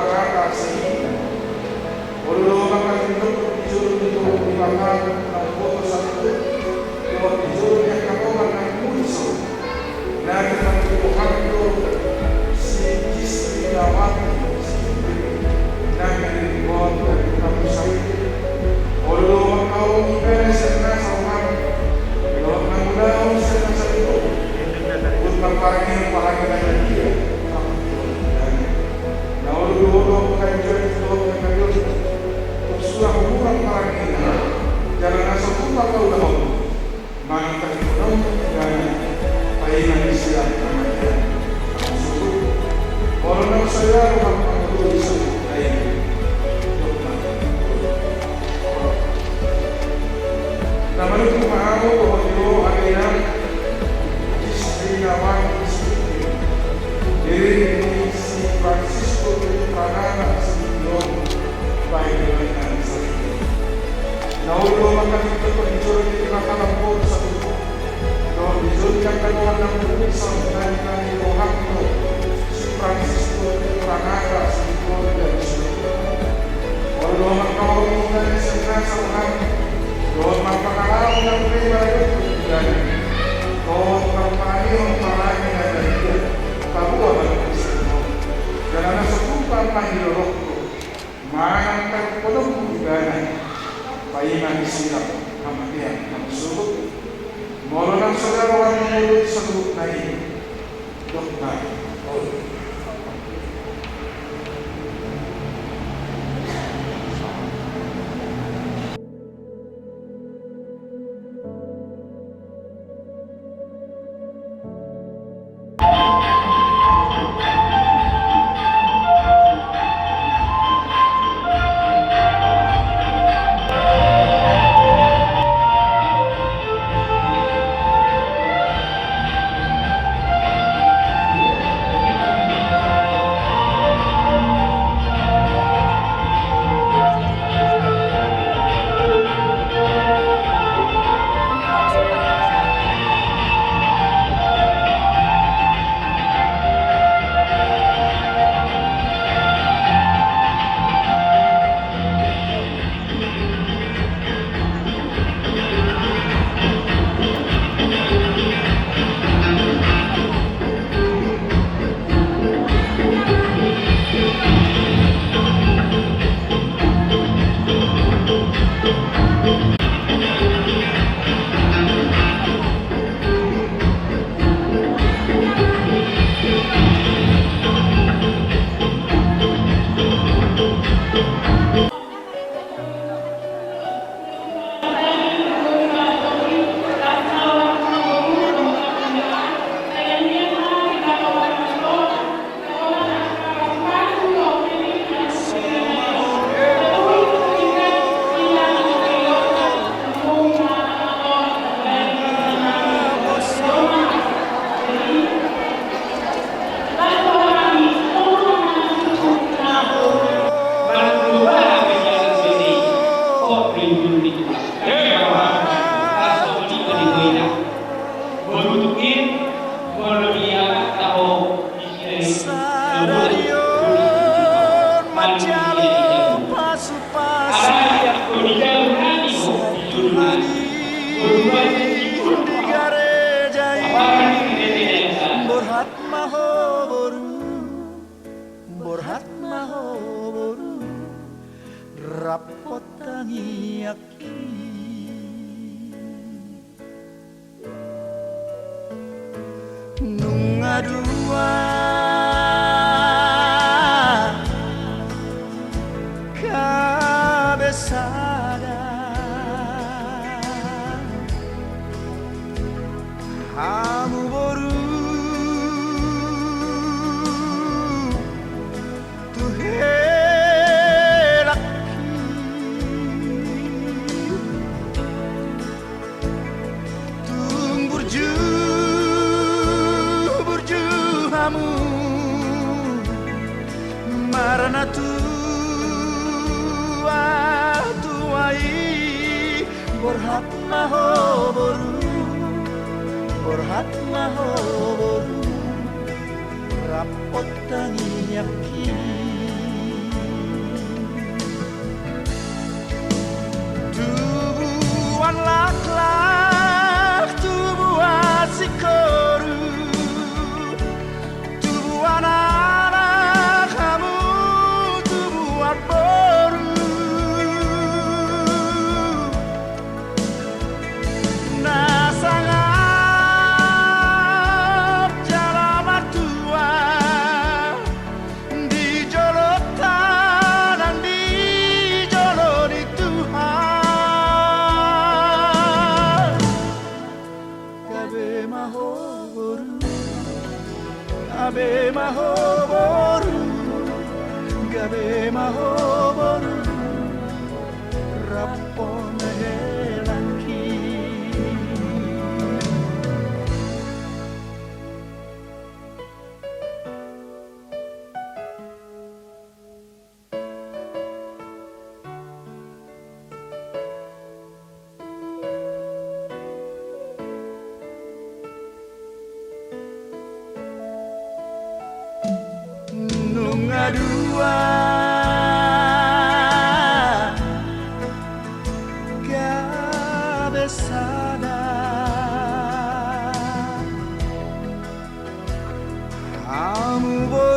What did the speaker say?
pag-aakasi, ululungan ka dito, ijulong dito, ibakan ng boto sa ito, yung ijulong niya katawan ng puso, lagi ng tubuhan ito, si Gisri Lawati, lagi ng ibon, lagi ng sarili, ululungan ka o iberes at nasa uman, ilawag ng mula sa nasa ito, kung magparangin na dia, naulululo kayo dyan ito ng kayo, kung sulang umurang parangin na, jangan nasa pupa kaulahon, manang tayo dan pahingan siya ng mga ang sulit. Kung nang saya, ang pangtuloy sa ay naman kung maaw o ito ay ang Ginawan diri ni si Francisco de Panana sa Lord Bible ng sarili. Naulo makakita ko ito rin nakakalampot sa tubo. Lord, ito rin kagawa ng isang nangyayuhang mo si Francisco de Panana sa Lord ng sarili. Naulo makakawag ng isang nasa ulang. Lord, magpakaraw ng prima rin kung Kau terpayung marahnya dari dia, tahu apa yang disebut. Karena seputar mahirok, manang terpenuh ibadah, pahingan silap, kematian, surut. Moronan saudara orang mulut sebut naik, dokter. Borhat mahoboru rapot tangiaki nungadua kabesada hamu boru Marana tua tuai Borhat mahoboru rapot tangiaki mahoboru rappone laki. Nunga dua cabeçada amo